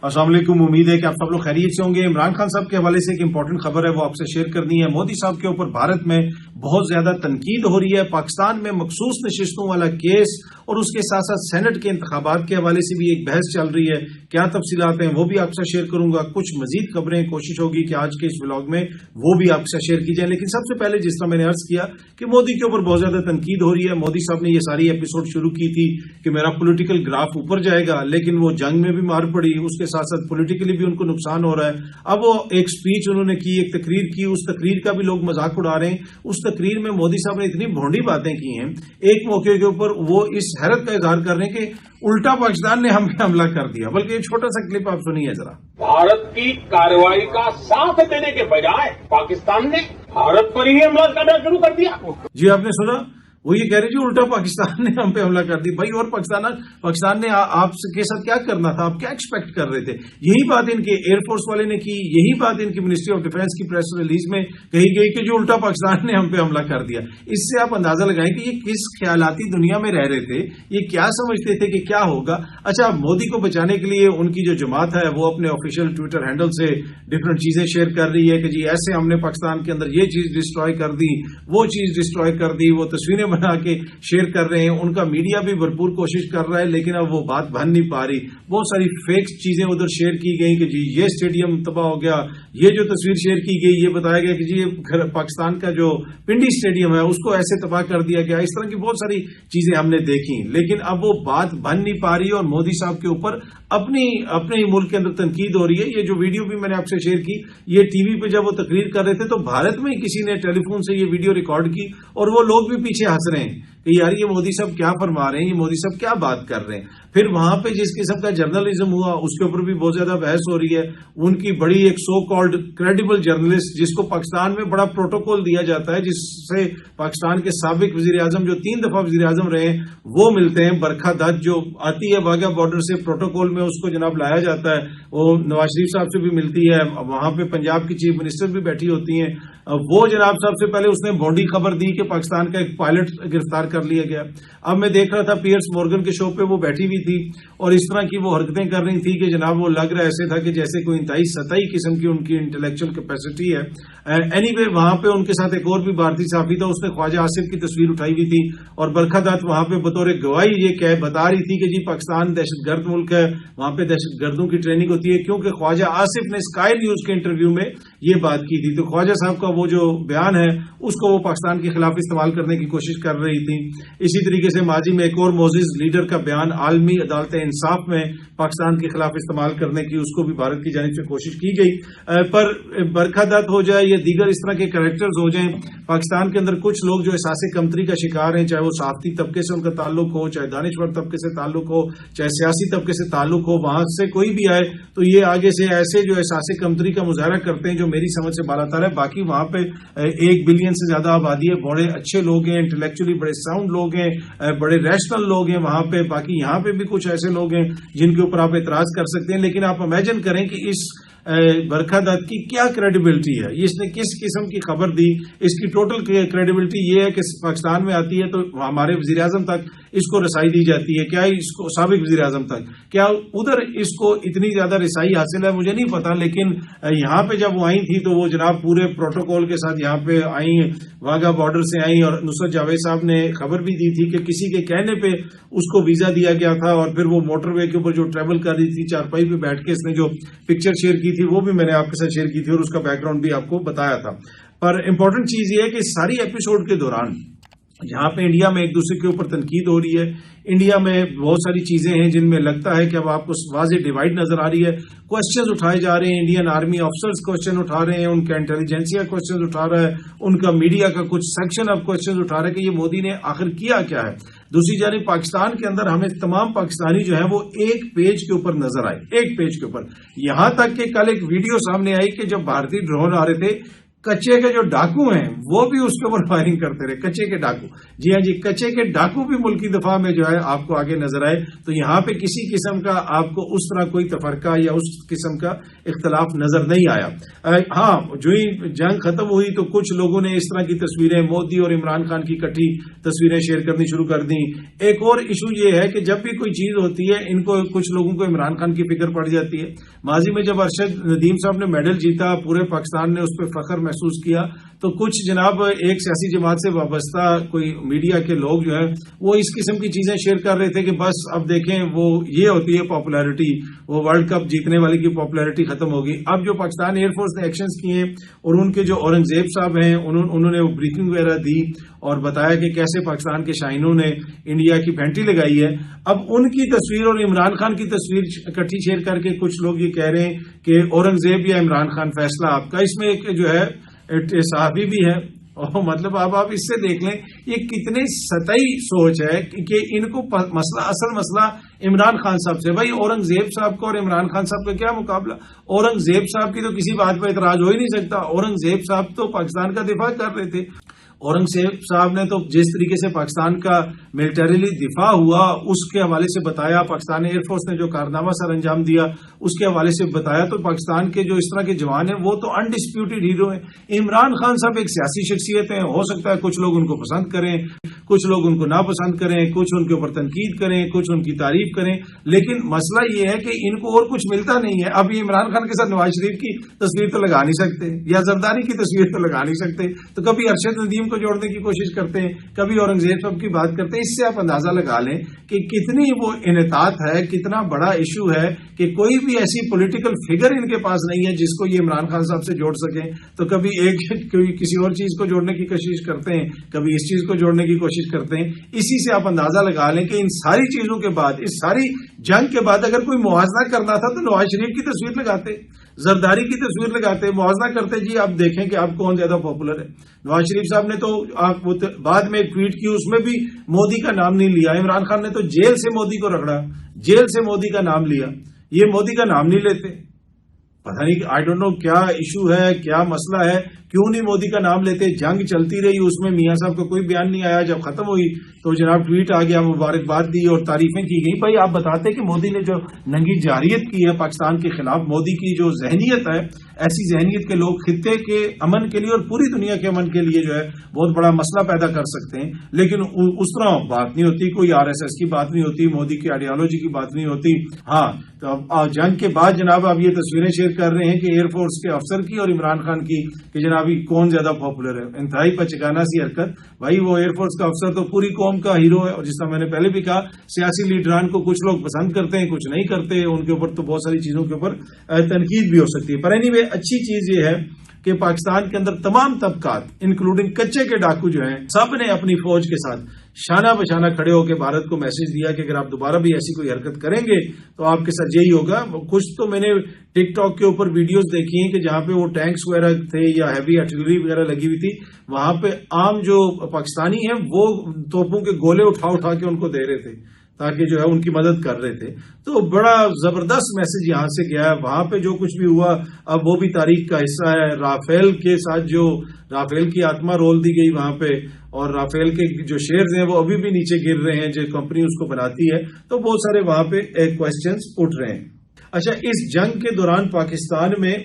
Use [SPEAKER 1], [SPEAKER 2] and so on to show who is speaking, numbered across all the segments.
[SPEAKER 1] السلام علیکم، امید ہے کہ آپ سب لوگ خیریت سے ہوں گے۔ عمران خان صاحب کے حوالے سے ایک امپورٹنٹ خبر ہے، وہ آپ سے شیئر کرنی ہے۔ مودی صاحب کے اوپر بھارت میں بہت زیادہ تنقید ہو رہی ہے۔ پاکستان میں مخصوص نشستوں والا کیس اور اس کے ساتھ ساتھ سینٹ کے انتخابات کے حوالے سے بھی ایک بحث چل رہی ہے۔ کیا تفصیلات ہیں وہ بھی آپ سے شیئر کروں گا۔ کچھ مزید خبریں کوشش ہوگی کہ آج کے اس ولاگ میں وہ بھی آپ سے شیئر کی جائیں، لیکن سب سے پہلے جس طرح میں نے عرض کیا کہ مودی کے اوپر بہت زیادہ تنقید ہو رہی ہے۔ مودی صاحب نے یہ ساری ایپیسوڈ شروع کی تھی کہ میرا پولیٹیکل گراف اوپر جائے گا، لیکن وہ جنگ میں بھی مار پڑی، اس کے ساتھ ساتھ پولیٹیکلی بھی ان کو نقصان ہو رہا ہے۔ اب وہ ایک سپیچ انہوں نے کی، ایک تقریر کی، اس تقریر کا بھی لوگ مذاق اڑا رہے ہیں۔ اس تقریر میں مودی صاحب نے اتنی بھونڈی باتیں کی ہیں، ایک موقع کے اوپر وہ اس حیرت کا اظہار کر رہے ہیں کہ الٹا پاکستان نے ہم پہ حملہ کر دیا۔ بلکہ ایک چھوٹا سا کلپ آپ سنیے ذرا۔
[SPEAKER 2] بھارت کی کارروائی کا ساتھ دینے کے بجائے پاکستان نے بھارت پر ہی حملہ کرنا شروع کر دیا۔
[SPEAKER 1] جی آپ نے سنا، وہ یہ کہہ رہے جی الٹا پاکستان نے ہم پہ حملہ کر دی۔ بھائی، اور پاکستان نے آپ کے ساتھ کیا کرنا تھا؟ آپ کیا ایکسپیکٹ کر رہے تھے؟ یہی بات ان کے ایئر فورس والے نے کی، یہی بات ان کی منسٹری آف ڈیفینس کی پریس ریلیز میں کہی گئی کہ جو الٹا پاکستان نے ہم پہ حملہ کر دیا۔ اس سے آپ اندازہ لگائیں کہ یہ کس خیالاتی دنیا میں رہ رہے تھے، یہ کیا سمجھتے تھے کہ کیا ہوگا۔ اچھا، مودی کو بچانے کے لیے ان کی جو جماعت ہے وہ اپنے آفیشیل ٹویٹر ہینڈل سے ڈفرینٹ چیزیں شیئر کر رہی ہے کہ جی ایسے ہم نے پاکستان کے اندر یہ چیز ڈسٹروائے کر دی، وہ چیز ڈسٹروائے کر دی، وہ تصویریں بنا کے شیئر کر رہے ہیں۔ ان کا میڈیا بھی بھرپور کوشش کر رہا ہے، لیکن اب وہ بات بن نہیں پا رہی۔ بہت ساری فیک چیزیں ادھر شیئر کی گئی کہ جی یہ اسٹیڈیم تباہ ہو گیا، یہ جو تصویر شیئر کی گئی یہ بتایا گیا کہ جی پاکستان کا جو پنڈی اسٹیڈیم ہے اس کو ایسے تباہ کر دیا گیا۔ اس طرح کی بہت ساری چیزیں ہم نے دیکھی، لیکن اب وہ بات بن نہیں پا رہی اور مودی صاحب کے اوپر اپنے ملک کے اندر تنقید ہو رہی ہے۔ یہ جو ویڈیو بھی میں نے آپ سے شیئر کی، یہ ٹی وی پہ جب وہ تقریر کر رہے تھے تو بھارت میں ہی کسی نے ٹیلی فون سے یہ ویڈیو ریکارڈ کی اور وہ لوگ بھی پیچھے ہنس رہے ہیں کہ یار یہ مودی صاحب کیا فرما رہے ہیں، یہ مودی صاحب کیا بات کر رہے ہیں۔ پھر وہاں پہ جس قسم کا جرنلزم ہوا اس کے اوپر بھی بہت زیادہ بحث ہو رہی ہے۔ ان کی بڑی ایک سو کالڈ کریڈیبل جرنلسٹ، جس کو پاکستان میں بڑا پروٹوکول دیا جاتا ہے، جس سے پاکستان کے سابق وزیر اعظم جو 3 دفعہ وزیر اعظم رہے ہیں وہ ملتے ہیں، برکھا دت جو آتی ہے واگا بارڈر سے پروٹوکول میں، اس کو جناب لایا جاتا ہے، وہ نواز شریف صاحب سے بھی ملتی ہے، وہاں پہ پنجاب کی چیف منسٹر بھی بیٹھی ہوتی ہیں۔ وہ جناب سب سے پہلے اس نے بھونڈی خبر دی کہ پاکستان کا ایک پائلٹ گرفتار کر لیا گیا۔ اب میں دیکھ رہا تھا پیئرس مورگن کے شو پہ وہ بیٹھی ہوئی تھی اور اس طرح کی وہ حرکتیں کر رہی تھی کہ جناب وہ لگ رہا ایسے تھا کہ جیسے کوئی انتہائی سطحی قسم کی ان کی انٹلیکچوئل کیپیسٹی ہے۔ اینی وے، وہاں پہ ان کے ساتھ ایک اور بھی بھارتی صحافی تھا، اس نے خواجہ آصف کی تصویر اٹھائی ہوئی تھی اور برکھا دت وہاں پہ بطور گواہی یہ بتا رہی تھی کہ جی پاکستان دہشت گرد ملک ہے، وہاں پہ دہشت گردوں کی ٹریننگ ہوتی ہے، کیونکہ خواجہ آصف نے اسکائی نیوز کے انٹرویو میں یہ بات کی تھی۔ تو خواجہ صاحب کا وہ جو بیان ہے اس کو وہ پاکستان کے خلاف استعمال کرنے کی کوشش کر رہی تھی۔ اسی طریقے سے ماضی میں ایک اور معزز لیڈر کا بیان عالمی عدالت انصاف میں پاکستان کے خلاف استعمال کرنے کی، اس کو بھی بھارت کی جانب سے کوشش کی گئی۔ پر برکھا دت ہو جائے یا دیگر اس طرح کے کریکٹرز ہو جائیں، پاکستان کے اندر کچھ لوگ جو احساس کمتری کا شکار ہیں، چاہے وہ صحافتی طبقے سے ان کا تعلق ہو، چاہے دانشور طبقے سے تعلق ہو، چاہے سیاسی طبقے سے تعلق ہو، وہاں سے کوئی بھی آئے تو یہ آگے سے ایسے جو احساس کمتری کا مظاہرہ کرتے ہیں جو میری سمجھ سے بالا تر ہے۔ باقی وہاں پہ 1 بلین سے زیادہ آبادی ہے، بڑے اچھے لوگ ہیں، انٹلیکچولی بڑے ساؤنڈ لوگ ہیں، بڑے ریشنل لوگ ہیں وہاں پہ۔ باقی یہاں پہ بھی کچھ ایسے لوگ ہیں جن کے اوپر آپ اعتراض کر سکتے ہیں، لیکن آپ امیجن کریں کہ اس برکھا دت کی کیا کریڈیبلٹی ہے، اس نے کس قسم کی خبر دی۔ اس کی ٹوٹل کریڈیبلٹی یہ ہے کہ پاکستان میں آتی ہے تو ہمارے وزیر اعظم تک اس کو رسائی دی جاتی ہے، کیا اس کو سابق وزیر اعظم تک، کیا ادھر اس کو اتنی زیادہ رسائی حاصل ہے مجھے نہیں پتا، لیکن یہاں پہ جب وہ آئی تھی تو وہ جناب پورے پروٹوکول کے ساتھ یہاں پہ آئی، واگا بارڈر سے آئی، اور نصرت جاوید صاحب نے خبر بھی دی تھی کہ کسی کے کہنے پہ اس کو ویزا دیا گیا تھا، اور پھر وہ موٹر وے کے اوپر جو ٹریول کر رہی تھی چارپائی پہ بیٹھ کے اس نے جو پکچر شیئر کی تھی وہ بھی میں نے آپ کے ساتھ شیئر کی تھی اور اس کا بیک گراؤنڈ بھی آپ کو بتایا تھا۔ پر امپورٹنٹ چیز یہ ہے کہ ساری ایپیسوڈ کے دوران یہاں پہ انڈیا میں ایک دوسرے کے اوپر تنقید ہو رہی ہے۔ انڈیا میں بہت ساری چیزیں ہیں جن میں لگتا ہے کہ اب آپ کو واضح ڈیوائڈ نظر آ رہی ہے۔ کوشچنز اٹھائے جا رہے ہیں، انڈین آرمی آفیسرز کوشچن اٹھا رہے ہیں، ان کا انٹیلیجنسیا کوشچن اٹھا رہا ہے، ان کا میڈیا کا کچھ سیکشن اب کوشچن اٹھا رہا ہے کہ یہ مودی نے آخر کیا کیا ہے۔ دوسری جانب پاکستان کے اندر ہمیں تمام پاکستانی جو ہیں وہ ایک پیج کے اوپر نظر آئے، ایک پیج کے اوپر، یہاں تک کہ کل ایک ویڈیو سامنے آئی کہ جب بھارتی ڈرون آ رہے تھے کچے کے جو ڈاکو ہیں وہ بھی اس کے اوپر فائرنگ کرتے رہے. کچے کے ڈاکو, جی ہاں جی, کچے کے ڈاکو بھی ملکی دفاع میں جو ہے آپ کو آگے نظر آئے. تو یہاں پہ کسی قسم کا آپ کو اس طرح کوئی تفرقہ یا اس قسم کا اختلاف نظر نہیں آیا. ہاں, جو ہی جنگ ختم ہوئی تو کچھ لوگوں نے اس طرح کی تصویریں, مودی اور عمران خان کی کٹھی تصویریں شیئر کرنی شروع کر دیں. ایک اور ایشو یہ ہے کہ جب بھی کوئی چیز ہوتی ہے ان کو کچھ لوگوں کو عمران خان کی فکر پڑ جاتی ہے. ماضی میں جب ارشد ندیم صاحب نے میڈل جیتا, پورے پاکستان نے اس پہ فخر محسوس کیا, تو کچھ جناب ایک سیاسی جماعت سے وابستہ کوئی میڈیا کے لوگ جو ہیں وہ اس قسم کی چیزیں شیئر کر رہے تھے کہ بس اب دیکھیں وہ یہ ہوتی ہے پاپولیرٹی, وہ ورلڈ کپ جیتنے والے کی پاپولیرٹی ختم ہوگی. اب جو پاکستان ایئر فورس نے ایکشنز کیے ہیں اور ان کے جو اورنگزیب صاحب ہیں انہوں نے وہ بریفنگ وغیرہ دی اور بتایا کہ کیسے پاکستان کے شاہینوں نے انڈیا کی پینٹی لگائی ہے. اب ان کی تصویر اور عمران خان کی تصویر اکٹھی شیئر کر کے کچھ لوگ یہ کہہ رہے ہیں کہ اورنگزیب یا عمران خان فیصلہ آپ کا. اس میں ایک جو ہے صحافی بھی ہے, اور مطلب اب آپ اس سے دیکھ لیں یہ کتنے سطحی سوچ ہے کہ ان کو اصل مسئلہ عمران خان صاحب سے. بھائی اورنگزیب صاحب کا اور عمران خان صاحب کا کیا مقابلہ؟ اورنگزیب صاحب کی تو کسی بات پہ اعتراض ہو ہی نہیں سکتا. اورنگزیب صاحب تو پاکستان کا دفاع کر رہے تھے. اورنگزیب صاحب نے تو جس طریقے سے پاکستان کا ملٹریلی دفاع ہوا اس کے حوالے سے بتایا, پاکستان ایئر فورس نے جو کارنامہ سر انجام دیا اس کے حوالے سے بتایا, تو پاکستان کے جو اس طرح کے جوان ہیں وہ تو انڈسپیوٹڈ ہیرو ہیں. عمران خان صاحب ایک سیاسی شخصیت ہیں, ہو سکتا ہے کچھ لوگ ان کو پسند کریں, کچھ لوگ ان کو ناپسند کریں, کچھ ان کے اوپر تنقید کریں, کچھ ان کی تعریف کریں, لیکن مسئلہ یہ ہے کہ ان کو اور کچھ ملتا نہیں ہے. اب عمران خان کے ساتھ نواز شریف کی تصویر تو لگا نہیں سکتے یا زرداری کی تصویر تو لگا نہیں سکتے, تو کبھی ارشد ندیم کو جوڑنے کی کوشش کرتے ہیں, کبھی اورنگزیب صاحب کی بات کرتے ہیں. اس سے آپ اندازہ لگا لیں کہ کتنی وہ انحطاط ہے, کتنا بڑا ایشو ہے کہ کوئی بھی ایسی پولیٹیکل فگر ان کے پاس نہیں ہے جس کو یہ عمران خان صاحب سے جوڑ سکیں. تو کبھی کسی اور چیز کو جوڑنے کی کوشش کرتے ہیں, کبھی اس چیز کو جوڑنے کی کوشش کرتے ہیں. اسی سے آپ اندازہ لگا لیں کہ ان ساری چیزوں کے بعد, اس ساری جنگ کے بعد اگر کوئی موازنہ کرنا تھا تو نواز شریف کی تصویر لگاتے, زرداری کی تصویر لگاتے, موازنہ کرتے, جی آپ دیکھیں کہ آپ کون زیادہ پاپولر ہے. نواز شریف صاحب نے تو بعد میں ایک ٹویٹ کی, اس میں بھی مودی کا نام نہیں لیا. عمران خان نے تو جیل سے مودی کو رگڑا, جیل سے مودی کا نام لیا, یہ مودی کا نام نہیں لیتے. پتہ نہیں, آئی ڈونٹ نو کیا ایشو ہے, کیا مسئلہ ہے, کیوں نہیں مودی کا نام لیتے. جنگ چلتی رہی, اس میں میاں صاحب کا کوئی بیان نہیں آیا. جب ختم ہوئی تو جناب ٹویٹ آ گیا, مبارکباد دی اور تعریفیں کی گئی. بھائی آپ بتاتے کہ مودی نے جو ننگی جارحیت کی ہے پاکستان کے خلاف, مودی کی جو ذہنیت ہے, ایسی ذہنیت کے لوگ خطے کے امن کے لیے اور پوری دنیا کے امن کے لیے جو ہے بہت بڑا مسئلہ پیدا کر سکتے ہیں, لیکن اس طرح بات نہیں ہوتی. کوئی RSS کی بات نہیں ہوتی, مودی کی آئیڈیالوجی کی بات نہیں ہوتی. ہاں, تو اب جنگ کے بعد جناب آپ یہ تصویریں شیئر کر رہے ہیں کہ ایئر فورس کے افسر کی اور عمران خان کی کہ جناب کون زیادہ پاپولر ہے. انتہائی پچکانہ سی حرکت. بھائی وہ ایئر فورس کا افسر تو پوری قوم کا ہیرو ہے, اور جس طرح میں نے پہلے بھی کہا سیاسی لیڈران کو کچھ لوگ پسند کرتے ہیں, کچھ نہیں کرتے, ان کے اوپر تو بہت ساری چیزوں کے اوپر تنقید بھی ہو سکتی ہے. پر اینی وے اچھی چیز یہ ہے کہ پاکستان کے اندر تمام طبقات انکلوڈنگ کچے کے ڈاکو جو ہیں, سب نے اپنی فوج کے ساتھ شانہ بشانہ کھڑے ہو کے بھارت کو میسج دیا کہ اگر آپ دوبارہ بھی ایسی کوئی حرکت کریں گے تو آپ کے ساتھ یہی ہوگا. کچھ تو میں نے ٹک ٹاک کے اوپر ویڈیوز دیکھی ہیں کہ جہاں پہ وہ ٹینکس وغیرہ تھے یا ہیوی آرٹلری وغیرہ لگی ہوئی تھی, وہاں پہ عام جو پاکستانی ہیں وہ توپوں کے گولے اٹھا کے ان کو دے رہے تھے تاکہ جو ہے ان کی مدد کر رہے تھے. تو بڑا زبردست میسج یہاں سے گیا ہے. وہاں پہ جو کچھ بھی ہوا اب وہ بھی تاریخ کا حصہ ہے. رافیل کے ساتھ جو رافیل کی آتما رول دی گئی وہاں پہ, اور رافیل کے جو شیئرز ہیں وہ ابھی بھی نیچے گر رہے ہیں جو کمپنی اس کو بناتی ہے. تو بہت سارے وہاں پہ کوسچنز اٹھ رہے ہیں. اچھا, اس جنگ کے دوران پاکستان میں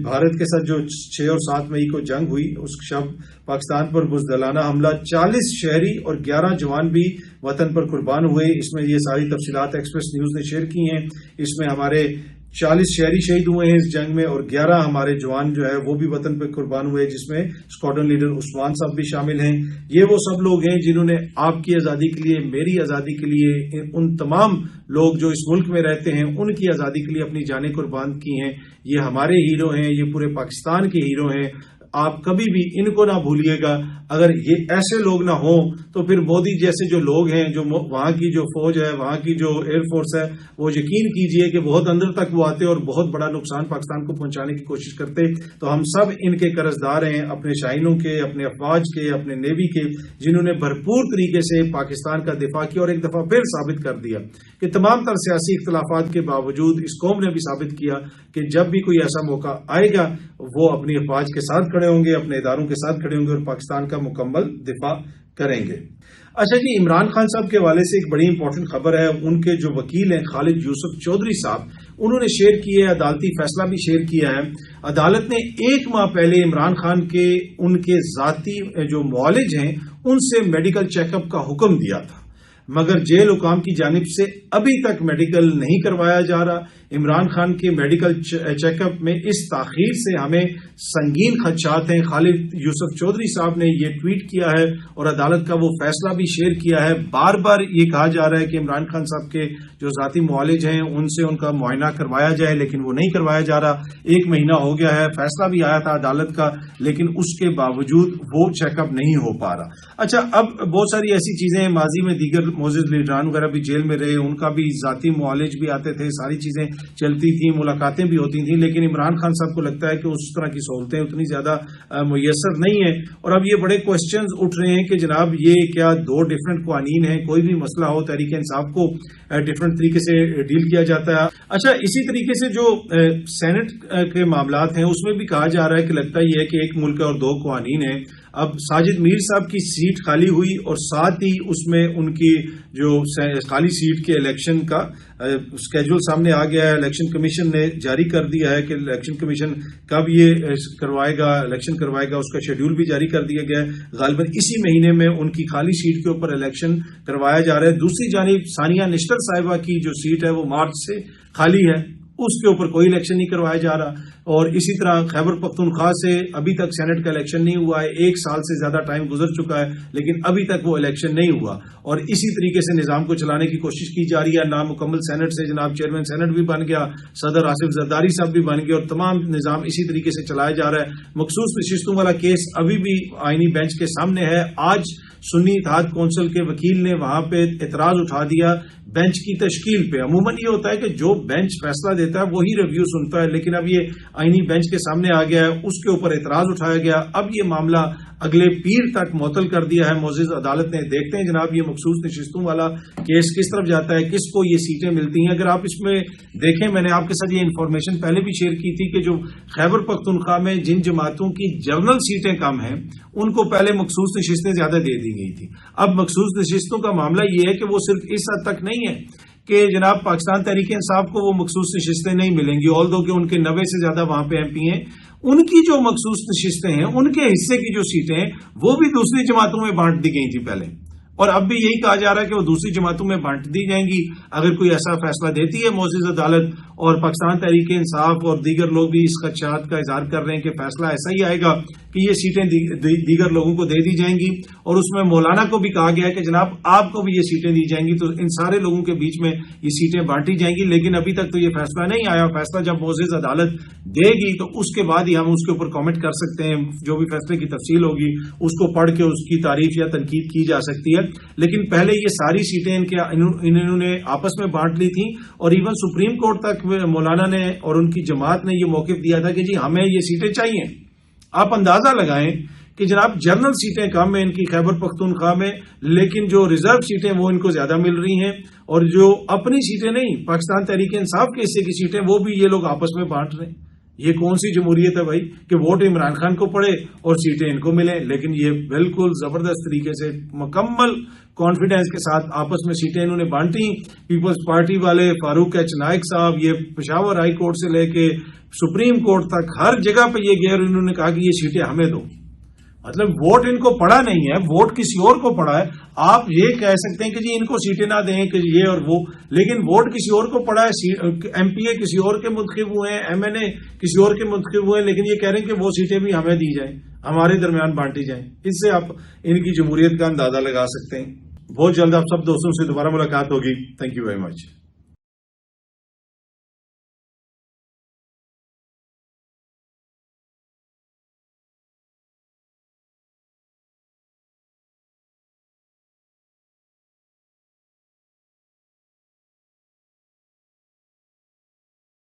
[SPEAKER 1] بھارت کے ساتھ جو 6 اور 7 مئی کو جنگ ہوئی, اس شب پاکستان پر بزدلانہ حملہ, 40 شہری اور 11 جوان بھی وطن پر قربان ہوئے. اس میں یہ ساری تفصیلات ایکسپریس نیوز نے شیئر کی ہیں. اس میں ہمارے 40 شہری شہید ہوئے ہیں اس جنگ میں, اور 11 ہمارے جوان جو ہے وہ بھی وطن پہ قربان ہوئے, جس میں اسکواڈرن لیڈر عثمان صاحب بھی شامل ہیں. یہ وہ سب لوگ ہیں جنہوں نے آپ کی آزادی کے لیے, میری آزادی کے لیے, ان تمام لوگ جو اس ملک میں رہتے ہیں ان کی آزادی کے لیے اپنی جانیں قربان کی ہیں. یہ ہمارے ہیرو ہیں, یہ پورے پاکستان کے ہیرو ہیں. آپ کبھی بھی ان کو نہ بھولیے گا. اگر یہ ایسے لوگ نہ ہوں تو پھر مودی جیسے جو لوگ ہیں, جو وہاں کی جو فوج ہے, وہاں کی جو ایئر فورس ہے, وہ یقین کیجئے کہ بہت اندر تک وہ آتے اور بہت بڑا نقصان پاکستان کو پہنچانے کی کوشش کرتے. تو ہم سب ان کے قرضدار ہیں, اپنے شاہینوں کے, اپنے افواج کے, اپنے نیوی کے, جنہوں نے بھرپور طریقے سے پاکستان کا دفاع کیا, اور ایک دفعہ پھر ثابت کر دیا کہ تمام تر سیاسی اختلافات کے باوجود اس قوم نے بھی ثابت کیا کہ جب بھی کوئی ایسا موقع آئے گا وہ اپنی افواج کے ساتھ کھڑے کھڑے ہوں گے, اپنے اداروں کے ساتھ کھڑے ہوں گے اور پاکستان کا مکمل دفاع کریں گے. اچھا جی, عمران خان صاحب کے حوالے سے ایک بڑی امپورٹنٹ خبر ہے. ان کے جو وکیل ہیں خالد یوسف چودھری صاحب, انہوں نے شیئر کیا ہے, عدالتی فیصلہ بھی شیئر کیا ہے. عدالت نے 1 ماہ پہلے عمران خان کے ان کے ذاتی جو معالج ہیں ان سے میڈیکل چیک اپ کا حکم دیا تھا, مگر جیل حکام کی جانب سے ابھی تک میڈیکل نہیں کروایا جا رہا. عمران خان کے میڈیکل چیک اپ میں اس تاخیر سے ہمیں سنگین خدشات ہیں. خالد یوسف چودھری صاحب نے یہ ٹویٹ کیا ہے اور عدالت کا وہ فیصلہ بھی شیئر کیا ہے. بار بار یہ کہا جا رہا ہے کہ عمران خان صاحب کے جو ذاتی معالج ہیں ان سے ان کا معائنہ کروایا جائے, لیکن وہ نہیں کروایا جا رہا. 1 مہینہ ہو گیا ہے, فیصلہ بھی آیا تھا عدالت کا, لیکن اس کے باوجود وہ چیک اپ نہیں ہو پا رہا. اچھا, اب بہت ساری ایسی چیزیں ہیں, ماضی میں دیگر معزز لیڈران وغیرہ بھی جیل میں رہے, ان کا بھی ذاتی معالج بھی آتے تھے, ساری چیزیں چلتی تھیں, ملاقاتیں بھی ہوتی تھیں, لیکن عمران خان صاحب کو لگتا ہے کہ اس طرح کی سہولتیں اتنی زیادہ میسر نہیں ہیں. اور اب یہ بڑے کوسچنز اٹھ رہے ہیں کہ جناب یہ کیا 2 ڈفرنٹ قوانین ہیں, کوئی بھی مسئلہ ہو تحریک انصاف کو ڈفرنٹ طریقے سے ڈیل کیا جاتا ہے. اچھا, اسی طریقے سے جو سینٹ کے معاملات ہیں اس میں بھی کہا جا رہا ہے کہ لگتا یہ ہے کہ ایک ملک اور 2 قوانین ہیں. اب ساجد میر صاحب کی سیٹ خالی ہوئی اور ساتھ ہی اس میں ان کی جو خالی سیٹ کے الیکشن کا اسکیجول سامنے آ گیا ہے. الیکشن کمیشن نے جاری کر دیا ہے کہ الیکشن کمیشن کب یہ کروائے گا, الیکشن کروائے گا, اس کا شیڈیول بھی جاری کر دیا گیا ہے. غالباً اسی مہینے میں ان کی خالی سیٹ کے اوپر الیکشن کروایا جا رہا ہے. دوسری جانب ثانیہ نشتر صاحبہ کی جو سیٹ ہے وہ مارچ سے خالی ہے, اس کے اوپر کوئی الیکشن نہیں کروایا جا رہا. اور اسی طرح خیبر پختونخوا سے ابھی تک سینٹ کا الیکشن نہیں ہوا ہے. 1 سال سے زیادہ ٹائم گزر چکا ہے لیکن ابھی تک وہ الیکشن نہیں ہوا. اور اسی طریقے سے نظام کو چلانے کی کوشش کی جا رہی ہے. نامکمل سینٹ سے جناب چیئرمین سینٹ بھی بن گیا, صدر آصف زرداری صاحب بھی بن گئے, اور تمام نظام اسی طریقے سے چلایا جا رہا ہے. مخصوص نشستوں والا کیس ابھی بھی آئینی بینچ کے سامنے ہے. آج سنی اتحاد کونسل کے وکیل نے وہاں پہ اعتراض اٹھا دیا بینچ کی تشکیل پہ. عموماً یہ ہوتا ہے کہ جو بینچ فیصلہ دیتا ہے وہی ریویو سنتا ہے, لیکن اب یہ آئینی بینچ کے سامنے آ گیا ہے, اس کے اوپر اعتراض اٹھایا گیا. اب یہ معاملہ اگلے پیر تک معطل کر دیا ہے معزز عدالت نے. دیکھتے ہیں جناب یہ مخصوص نشستوں والا کیس کس طرف جاتا ہے, کس کو یہ سیٹیں ملتی ہیں. اگر آپ اس میں دیکھیں, میں نے آپ کے ساتھ یہ انفارمیشن پہلے بھی شیئر کی تھی کہ جو خیبر پختونخوا میں جن جماعتوں کی جنرل سیٹیں کم ہیں ان کو پہلے مخصوص نشستیں زیادہ دے دی گئی تھی. اب مخصوص نشستوں کا معاملہ یہ ہے کہ وہ صرف اس حد تک نہیں ہے کہ جناب پاکستان تحریک انصاف کو وہ مخصوص نشستیں نہیں ملیں گی, آل دو کہ ان کے 90 سے زیادہ وہاں پہ MP ہیں. ان کی جو مخصوص نشستیں ہیں, ان کے حصے کی جو سیٹیں ہیں وہ بھی دوسری جماعتوں میں بانٹ دی گئی تھی پہلے, اور اب بھی یہی کہا جا رہا ہے کہ وہ دوسری جماعتوں میں بانٹ دی جائیں گی اگر کوئی ایسا فیصلہ دیتی ہے معزز عدالت. اور پاکستان تحریک انصاف اور دیگر لوگ بھی اس خدشات کا اظہار کر رہے ہیں کہ فیصلہ ایسا ہی آئے گا کہ یہ سیٹیں دیگر لوگوں کو دے دی جائیں گی. اور اس میں مولانا کو بھی کہا گیا ہے کہ جناب آپ کو بھی یہ سیٹیں دی جائیں گی, تو ان سارے لوگوں کے بیچ میں یہ سیٹیں بانٹی جائیں گی. لیکن ابھی تک تو یہ فیصلہ نہیں آیا. فیصلہ جب معزز عدالت دے گی تو اس کے بعد ہی ہم اس کے اوپر کامنٹ کر سکتے ہیں. جو بھی فیصلے کی تفصیل ہوگی اس کو پڑھ کے اس کی تعریف یا تنقید کی جا سکتی ہے. لیکن پہلے یہ ساری سیٹیں انہوں نے آپس میں بانٹ لی تھیں, اور ایون سپریم کورٹ تک مولانا نے اور ان کی جماعت نے یہ موقف دیا تھا کہ جی ہمیں یہ سیٹیں چاہیے. آپ اندازہ لگائیں کہ جناب جنرل سیٹیں کم ہیں ان کی خیبر پختونخوا میں, لیکن جو ریزرو سیٹیں وہ ان کو زیادہ مل رہی ہیں, اور جو اپنی سیٹیں نہیں پاکستان تحریک انصاف کے حصے کی سیٹیں وہ بھی یہ لوگ آپس میں بانٹ رہے ہیں. یہ کون سی جمہوریت ہے بھائی کہ ووٹ عمران خان کو پڑے اور سیٹیں ان کو ملیں. لیکن یہ بالکل زبردست طریقے سے مکمل کانفیڈنس کے ساتھ آپس میں سیٹیں انہوں نے بانٹی. پیپلز پارٹی والے فاروق ایچ نائک صاحب یہ پشاور ہائی کورٹ سے لے کے سپریم کورٹ تک ہر جگہ پہ یہ گئے اور انہوں نے کہا کہ یہ سیٹیں ہمیں دو. مطلب ووٹ ان کو پڑا نہیں ہے, ووٹ کسی اور کو پڑا ہے. آپ یہ کہہ سکتے ہیں کہ جی ان کو سیٹیں نہ دیں کہ یہ اور وہ, لیکن ووٹ کسی اور کو پڑا ہے. MP کسی اور کے منتخب ہوئے ہیں, MNA کسی اور کے منتخب ہوئے ہیں, لیکن یہ کہہ رہے ہیں کہ وہ سیٹیں بھی ہمیں دی جائیں, ہمارے درمیان بانٹی جائیں. اس سے آپ ان کی جمہوریت کا اندازہ لگا سکتے ہیں. بہت جلد آپ سب دوستوں سے دوبارہ ملاقات ہوگی. Thank you very much.